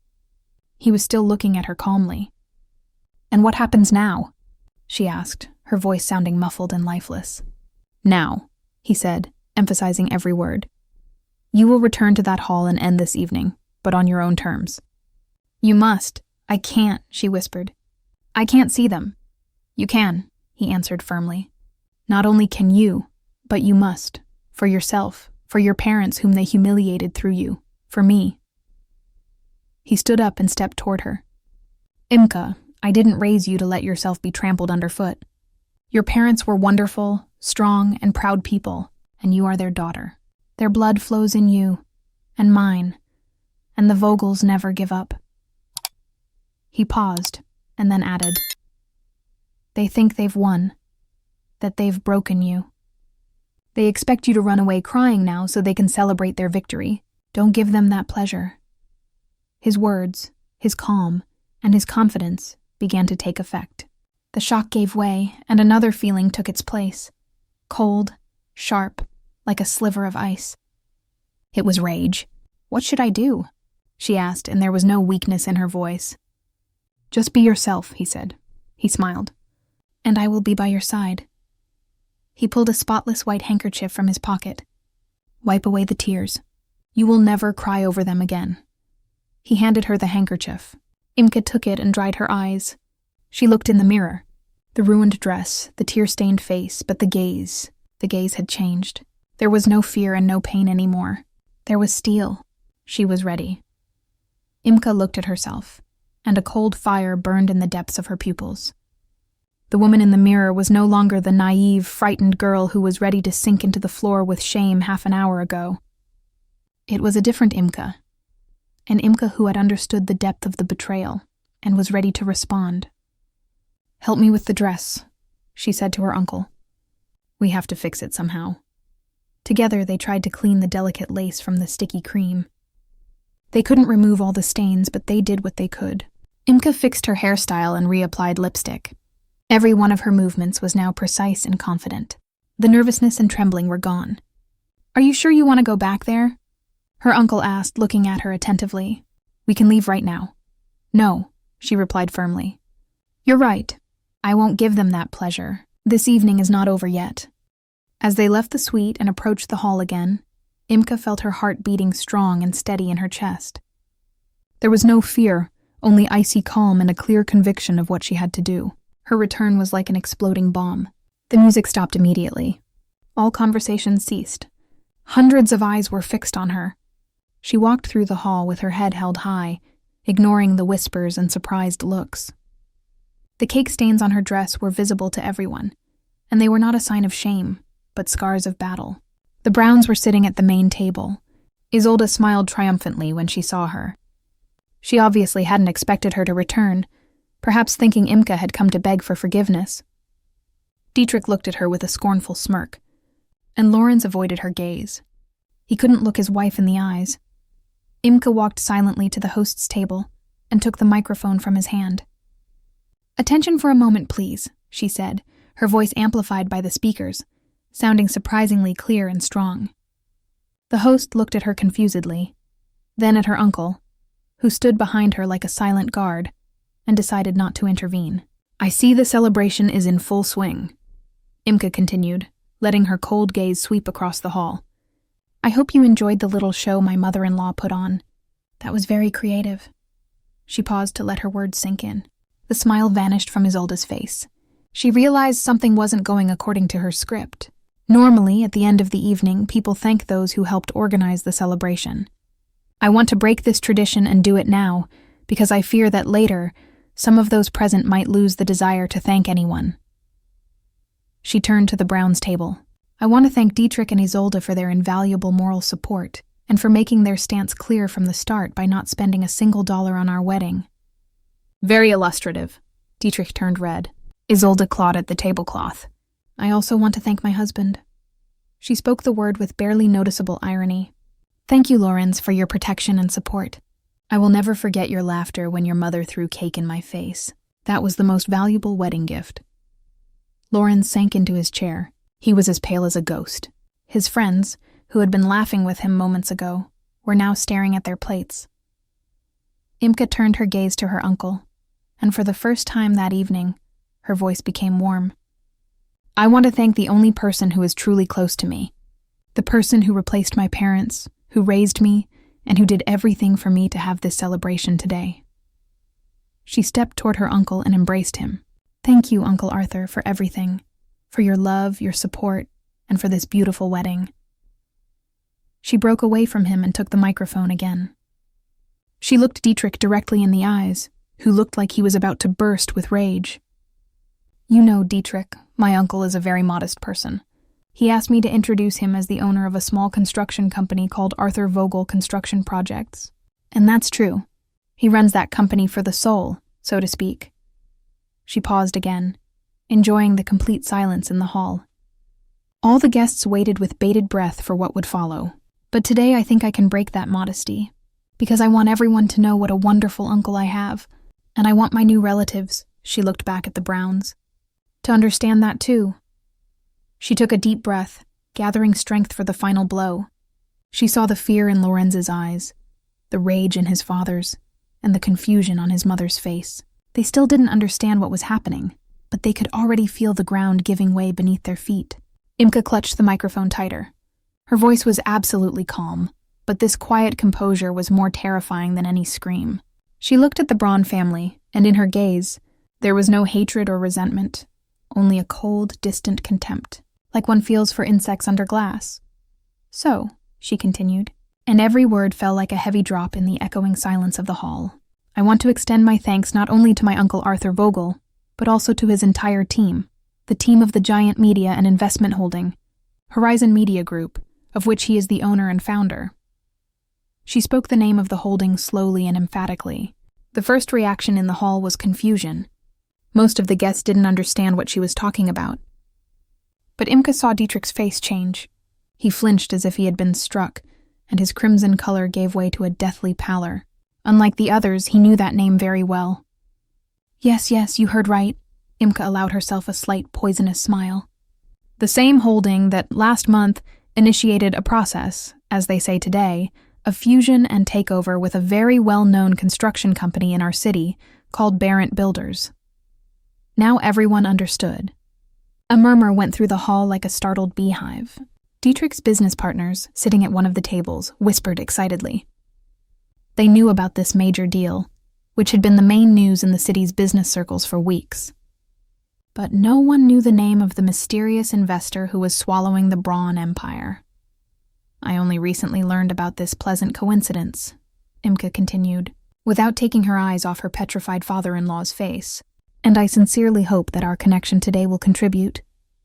He was still looking at her calmly. "And what happens now?" she asked, her voice sounding muffled and lifeless. "Now," he said, emphasizing every word. "You will return to that hall and end this evening, but on your own terms." "You must. I can't," she whispered. "I can't see them." "You can," he answered firmly. "Not only can you, but you must. For yourself, for your parents whom they humiliated through you, for me." He stood up and stepped toward her. "Imke, I didn't raise you to let yourself be trampled underfoot. Your parents were wonderful, strong, and proud people, and you are their daughter. Their blood flows in you, and mine, and the Vogels never give up." He paused, and then added, "They think they've won, that they've broken you. They expect you to run away crying now so they can celebrate their victory. Don't give them that pleasure." His words, his calm, and his confidence began to take effect. The shock gave way, and another feeling took its place. Cold, sharp, like a sliver of ice. It was rage. "What should I do?" she asked, and there was no weakness in her voice. "Just be yourself," he said. He smiled. "And I will be by your side." He pulled a spotless white handkerchief from his pocket. "Wipe away the tears. You will never cry over them again." He handed her the handkerchief. Imke took it and dried her eyes. She looked in the mirror. The ruined dress, the tear-stained face, but the gaze had changed. There was no fear and no pain anymore. There was steel. She was ready. Imke looked at herself, and a cold fire burned in the depths of her pupils. The woman in the mirror was no longer the naive, frightened girl who was ready to sink into the floor with shame half an hour ago. It was a different Imke, an Imke who had understood the depth of the betrayal and was ready to respond. "Help me with the dress," she said to her uncle. "We have to fix it somehow." Together they tried to clean the delicate lace from the sticky cream. They couldn't remove all the stains, but they did what they could. Imke fixed her hairstyle and reapplied lipstick. Every one of her movements was now precise and confident. The nervousness and trembling were gone. "Are you sure you want to go back there?" her uncle asked, looking at her attentively. "We can leave right now." "No," she replied firmly. "You're right. I won't give them that pleasure. This evening is not over yet." As they left the suite and approached the hall again, Imke felt her heart beating strong and steady in her chest. There was no fear, only icy calm and a clear conviction of what she had to do. Her return was like an exploding bomb. The music stopped immediately. All conversation ceased. Hundreds of eyes were fixed on her. She walked through the hall with her head held high, ignoring the whispers and surprised looks. The cake stains on her dress were visible to everyone, and they were not a sign of shame, but scars of battle. The Browns were sitting at the main table. Isolde smiled triumphantly when she saw her. She obviously hadn't expected her to return, perhaps thinking Imke had come to beg for forgiveness. Dietrich looked at her with a scornful smirk, and Lorenz avoided her gaze. He couldn't look his wife in the eyes. Imke walked silently to the host's table and took the microphone from his hand. "Attention for a moment, please," she said, her voice amplified by the speakers, sounding surprisingly clear and strong. The host looked at her confusedly, then at her uncle, who stood behind her like a silent guard, and decided not to intervene. "I see the celebration is in full swing," Imke continued, letting her cold gaze sweep across the hall. "I hope you enjoyed the little show my mother-in-law put on. That was very creative." She paused to let her words sink in. The smile vanished from Isolde's face. She realized something wasn't going according to her script. Normally, at the end of the evening, people thank those who helped organize the celebration. "I want to break this tradition and do it now, because I fear that later, some of those present might lose the desire to thank anyone." She turned to the Browns' table. I want to thank Dietrich and Isolde for their invaluable moral support and for making their stance clear from the start by not spending a single dollar on our wedding. Very illustrative. Dietrich turned red. Isolde clawed at the tablecloth. I also want to thank my husband. She spoke the word with barely noticeable irony. Thank you, Lorenz, for your protection and support. I will never forget your laughter when your mother threw cake in my face. That was the most valuable wedding gift. Lorenz sank into his chair. He was as pale as a ghost. His friends, who had been laughing with him moments ago, were now staring at their plates. Imke turned her gaze to her uncle, and for the first time that evening, her voice became warm. I want to thank the only person who is truly close to me, the person who replaced my parents, who raised me, and who did everything for me to have this celebration today. She stepped toward her uncle and embraced him. Thank you, Uncle Arthur, for everything, for your love, your support, and for this beautiful wedding. She broke away from him and took the microphone again. She looked Dietrich directly in the eyes, who looked like he was about to burst with rage. You know, Dietrich, my uncle is a very modest person. He asked me to introduce him as the owner of a small construction company called Arthur Vogel Construction Projects. And that's true. He runs that company for the soul, so to speak. She paused again, enjoying the complete silence in the hall. All the guests waited with bated breath for what would follow. But today I think I can break that modesty, because I want everyone to know what a wonderful uncle I have, and I want my new relatives, she looked back at the Browns, to understand that too. She took a deep breath, gathering strength for the final blow. She saw the fear in Lorenz's eyes, the rage in his father's, and the confusion on his mother's face. They still didn't understand what was happening, but they could already feel the ground giving way beneath their feet. Imke clutched the microphone tighter. Her voice was absolutely calm, but this quiet composure was more terrifying than any scream. She looked at the Braun family, and in her gaze, there was no hatred or resentment, only a cold, distant contempt, like one feels for insects under glass. So, she continued, and every word fell like a heavy drop in the echoing silence of the hall. I want to extend my thanks not only to my Uncle Arthur Vogel, but also to his entire team, the team of the giant media and investment holding, Horizon Media Group, of which he is the owner and founder. She spoke the name of the holding slowly and emphatically. The first reaction in the hall was confusion. Most of the guests didn't understand what she was talking about. But Imke saw Dietrich's face change. He flinched as if he had been struck, and his crimson color gave way to a deathly pallor. Unlike the others, he knew that name very well. Yes, you heard right. Imke allowed herself a slight poisonous smile. The same holding that last month initiated a process, as they say today, of fusion and takeover with a very well-known construction company in our city called Greenwood Builders. Now everyone understood. A murmur went through the hall like a startled beehive. Dietrich's business partners, sitting at one of the tables, whispered excitedly. They knew about this major deal, which had been the main news in the city's business circles for weeks. But no one knew the name of the mysterious investor who was swallowing the Braun empire. I only recently learned about this pleasant coincidence, Imke continued, without taking her eyes off her petrified father-in-law's face, and I sincerely hope that our connection today will contribute,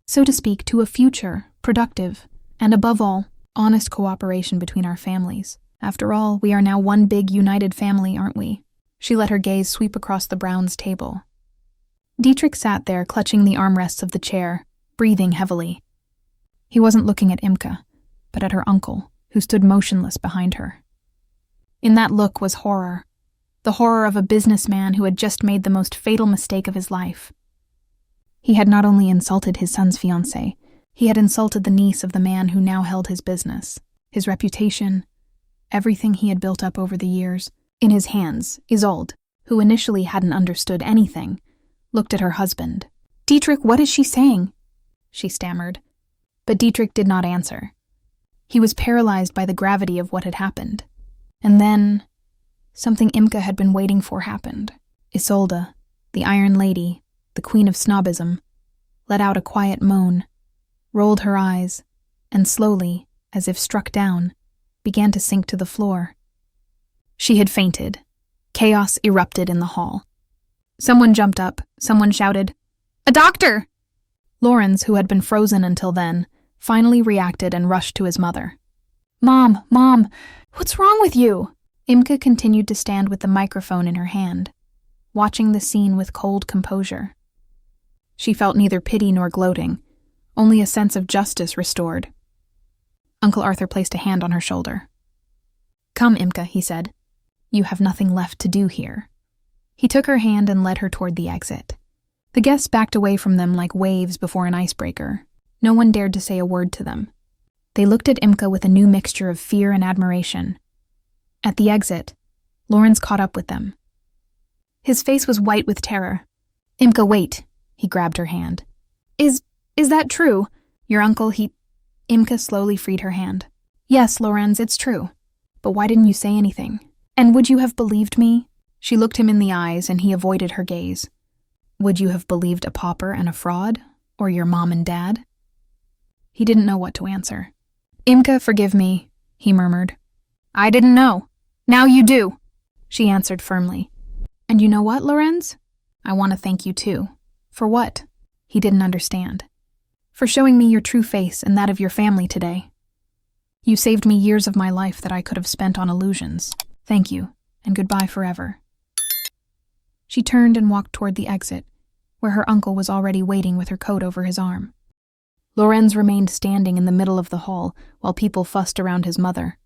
so to speak, to a future, productive, and above all, honest cooperation between our families. After all, we are now one big united family, aren't we? She let her gaze sweep across the Browns' table. Dietrich sat there clutching the armrests of the chair, breathing heavily. He wasn't looking at Imke, but at her uncle, who stood motionless behind her. In that look was horror, the horror of a businessman who had just made the most fatal mistake of his life. He had not only insulted his son's fiancée, he had insulted the niece of the man who now held his business, his reputation, everything he had built up over the years. In his hands, Isolde, who initially hadn't understood anything, looked at her husband. "Dietrich, what is she saying?" she stammered. But Dietrich did not answer. He was paralyzed by the gravity of what had happened. And then, something Imke had been waiting for happened. Isolde, the Iron Lady, the Queen of Snobism, let out a quiet moan, rolled her eyes, and slowly, as if struck down, began to sink to the floor. She had fainted. Chaos erupted in the hall. Someone jumped up. Someone shouted, "A doctor!" Lorenz, who had been frozen until then, finally reacted and rushed to his mother. Mom, what's wrong with you? Imke continued to stand with the microphone in her hand, watching the scene with cold composure. She felt neither pity nor gloating, only a sense of justice restored. Uncle Arthur placed a hand on her shoulder. "Come, Imke," he said. "You have nothing left to do here." He took her hand and led her toward the exit. The guests backed away from them like waves before an icebreaker. No one dared to say a word to them. They looked at Imke with a new mixture of fear and admiration. At the exit, Lorenz caught up with them. His face was white with terror. "Imke, wait." He grabbed her hand. Is that true? Your uncle, Imke slowly freed her hand. "Yes, Lorenz, it's true. But why didn't you say anything? And would you have believed me?" She looked him in the eyes and he avoided her gaze. "Would you have believed a pauper and a fraud? Or your mom and dad?" He didn't know what to answer. "Imke, forgive me," he murmured. "I didn't know. Now you do," she answered firmly. "And you know what, Lorenz? I want to thank you too." "For what?" He didn't understand. "For showing me your true face and that of your family today. You saved me years of my life that I could have spent on illusions. Thank you, and goodbye forever." She turned and walked toward the exit, where her uncle was already waiting with her coat over his arm. Lorenz remained standing in the middle of the hall while people fussed around his mother.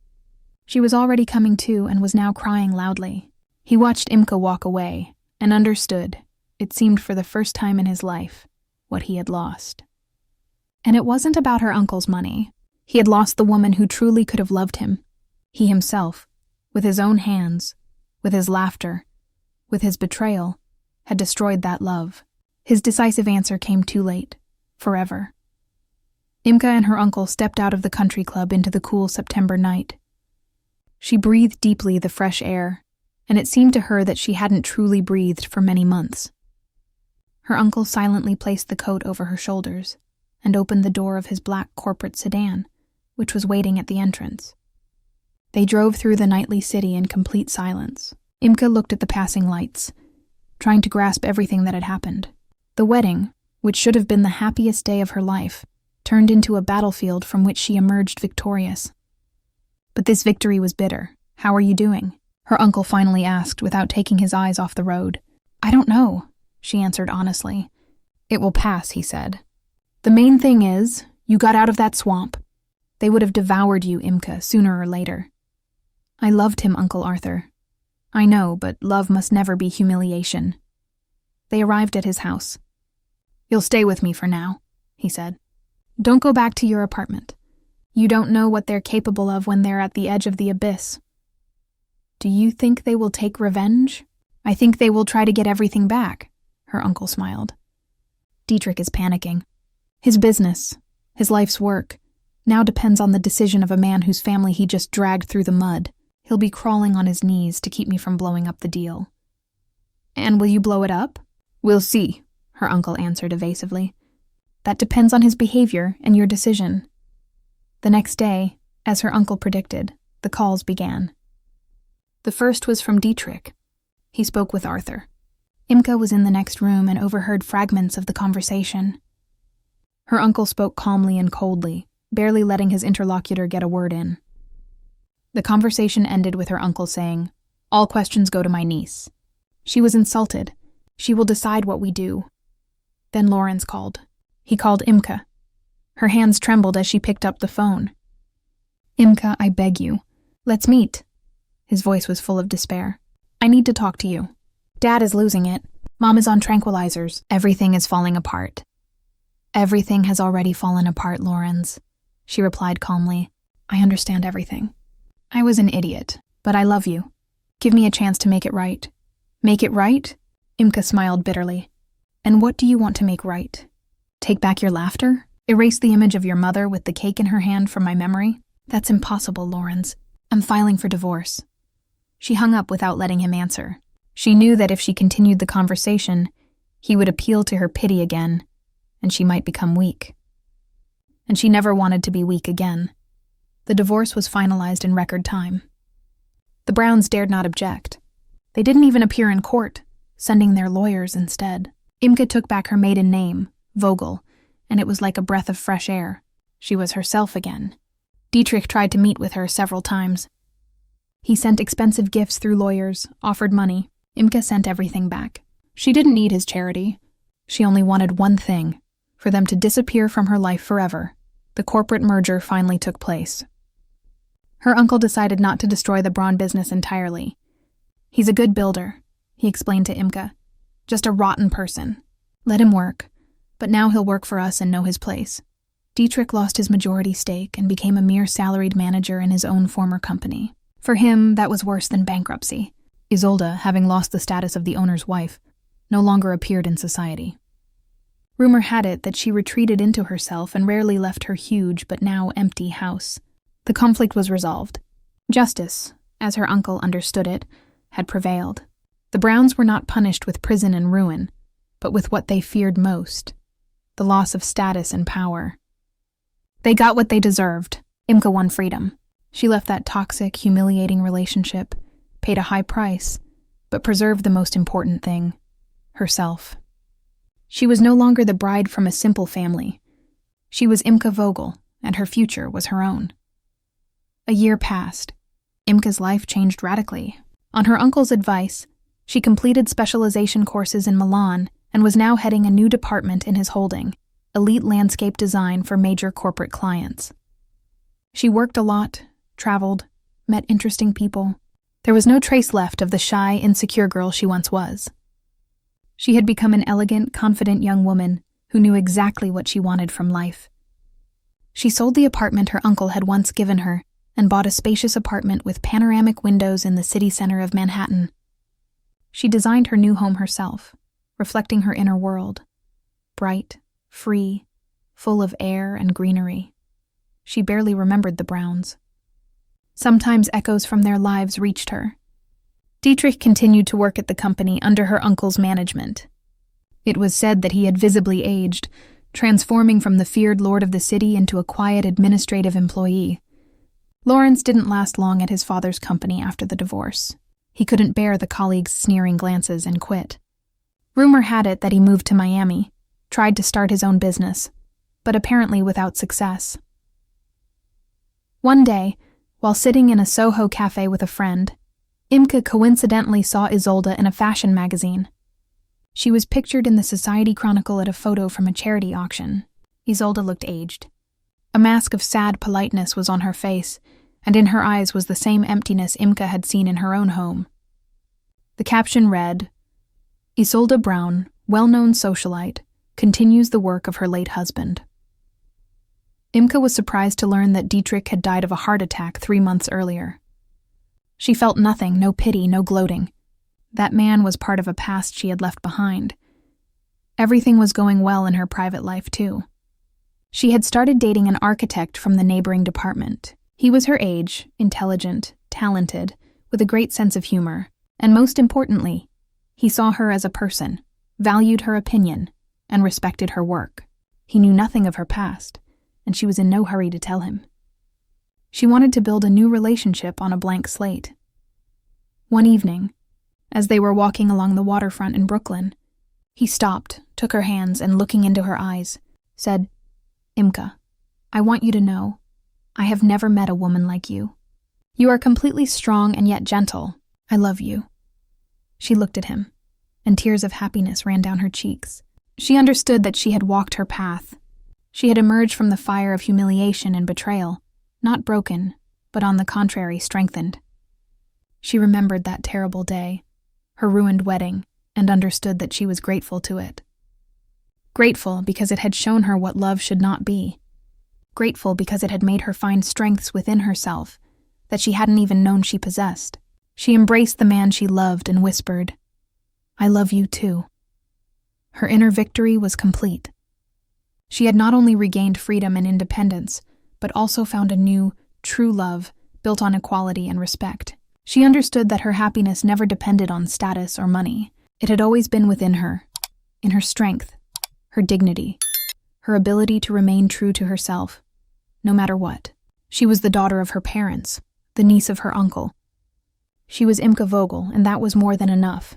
She was already coming to and was now crying loudly. He watched Imke walk away and understood, it seemed for the first time in his life, what he had lost. And it wasn't about her uncle's money. He had lost the woman who truly could have loved him. He himself, with his own hands, with his laughter, with his betrayal, had destroyed that love. His decisive answer came too late, forever. Imke and her uncle stepped out of the country club into the cool September night. She breathed deeply the fresh air, and it seemed to her that she hadn't truly breathed for many months. Her uncle silently placed the coat over her shoulders and opened the door of his black corporate sedan, which was waiting at the entrance. They drove through the nightly city in complete silence. Imke looked at the passing lights, trying to grasp everything that had happened. The wedding, which should have been the happiest day of her life, turned into a battlefield from which she emerged victorious. But this victory was bitter. "How are you doing?" her uncle finally asked without taking his eyes off the road. "I don't know," she answered honestly. "It will pass," he said. "The main thing is, you got out of that swamp. They would have devoured you, Imke, sooner or later." "I loved him, Uncle Arthur." "I know, but love must never be humiliation." They arrived at his house. "You'll stay with me for now," he said. "Don't go back to your apartment. You don't know what they're capable of when they're at the edge of the abyss." "Do you think they will take revenge?" "I think they will try to get everything back," her uncle smiled. "Dietrich is panicking. His business, his life's work, now depends on the decision of a man whose family he just dragged through the mud. He'll be crawling on his knees to keep me from blowing up the deal." "And will you blow it up?" "We'll see," her uncle answered evasively. "That depends on his behavior and your decision." The next day, as her uncle predicted, the calls began. The first was from Dietrich. He spoke with Arthur. Imke was in the next room and overheard fragments of the conversation. Her uncle spoke calmly and coldly, barely letting his interlocutor get a word in. The conversation ended with her uncle saying, "All questions go to my niece. She was insulted. She will decide what we do." Then Lorenz called. He called Imke. Her hands trembled as she picked up the phone. "Imke, I beg you. Let's meet." His voice was full of despair. "I need to talk to you. Dad is losing it. Mom is on tranquilizers. Everything is falling apart." "Everything has already fallen apart, Lorenz," she replied calmly. "I understand everything. I was an idiot, but I love you. Give me a chance to make it right." "Make it right?" Imke smiled bitterly. "And what do you want to make right? Take back your laughter? Erase the image of your mother with the cake in her hand from my memory? That's impossible, Lorenz. I'm filing for divorce." She hung up without letting him answer. She knew that if she continued the conversation, he would appeal to her pity again, and she might become weak. And she never wanted to be weak again. The divorce was finalized in record time. The Browns dared not object. They didn't even appear in court, sending their lawyers instead. Imke took back her maiden name, Vogel, and it was like a breath of fresh air. She was herself again. Dietrich tried to meet with her several times. He sent expensive gifts through lawyers, offered money. Imke sent everything back. She didn't need his charity. She only wanted one thing, for them to disappear from her life forever. The corporate merger finally took place. Her uncle decided not to destroy the Braun business entirely. He's a good builder, he explained to Imke. Just a rotten person. Let him work, but now he'll work for us and know his place. Dietrich lost his majority stake and became a mere salaried manager in his own former company. For him, that was worse than bankruptcy. Isolde, having lost the status of the owner's wife, no longer appeared in society. Rumor had it that she retreated into herself and rarely left her huge but now empty house. The conflict was resolved. Justice, as her uncle understood it, had prevailed. The Brauns were not punished with prison and ruin, but with what they feared most, the loss of status and power. They got what they deserved. Imke won freedom. She left that toxic, humiliating relationship, paid a high price, but preserved the most important thing, herself. She was no longer the bride from a simple family. She was Imke Vogel, and her future was her own. A year passed. Imke's life changed radically. On her uncle's advice, she completed specialization courses in Milan and was now heading a new department in his holding, elite landscape design for major corporate clients. She worked a lot, traveled, met interesting people. There was no trace left of the shy, insecure girl she once was. She had become an elegant, confident young woman who knew exactly what she wanted from life. She sold the apartment her uncle had once given her and bought a spacious apartment with panoramic windows in the city center of Manhattan. She designed her new home herself, reflecting her inner world. Bright, free, full of air and greenery. She barely remembered the Brauns. Sometimes echoes from their lives reached her. Dietrich continued to work at the company under her uncle's management. It was said that he had visibly aged, transforming from the feared lord of the city into a quiet administrative employee. Lorenz didn't last long at his father's company after the divorce. He couldn't bear the colleagues' sneering glances and quit. Rumor had it that he moved to Miami, tried to start his own business, but apparently without success. One day, while sitting in a Soho cafe with a friend, Imke coincidentally saw Isolde in a fashion magazine. She was pictured in the Society Chronicle at a photo from a charity auction. Isolde looked aged. A mask of sad politeness was on her face, and in her eyes was the same emptiness Imke had seen in her own home. The caption read, "Isolde Braun, well-known socialite, continues the work of her late husband." Imke was surprised to learn that Dietrich had died of a heart attack 3 months earlier. She felt nothing, no pity, no gloating. That man was part of a past she had left behind. Everything was going well in her private life, too. She had started dating an architect from the neighboring department. He was her age, intelligent, talented, with a great sense of humor, and most importantly, he saw her as a person, valued her opinion, and respected her work. He knew nothing of her past, and she was in no hurry to tell him. She wanted to build a new relationship on a blank slate. One evening, as they were walking along the waterfront in Brooklyn, he stopped, took her hands, and looking into her eyes, said, "Imke, I want you to know, I have never met a woman like you. You are completely strong and yet gentle. I love you." She looked at him, and tears of happiness ran down her cheeks. She understood that she had walked her path. She had emerged from the fire of humiliation and betrayal, not broken, but on the contrary, strengthened. She remembered that terrible day, her ruined wedding, and understood that she was grateful to it. Grateful because it had shown her what love should not be. Grateful because it had made her find strengths within herself that she hadn't even known she possessed. She embraced the man she loved and whispered, "I love you too." Her inner victory was complete. She had not only regained freedom and independence, but also found a new, true love built on equality and respect. She understood that her happiness never depended on status or money. It had always been within her, in her strength, her dignity, her ability to remain true to herself, no matter what. She was the daughter of her parents, the niece of her uncle. She was Imke Vogel, and that was more than enough.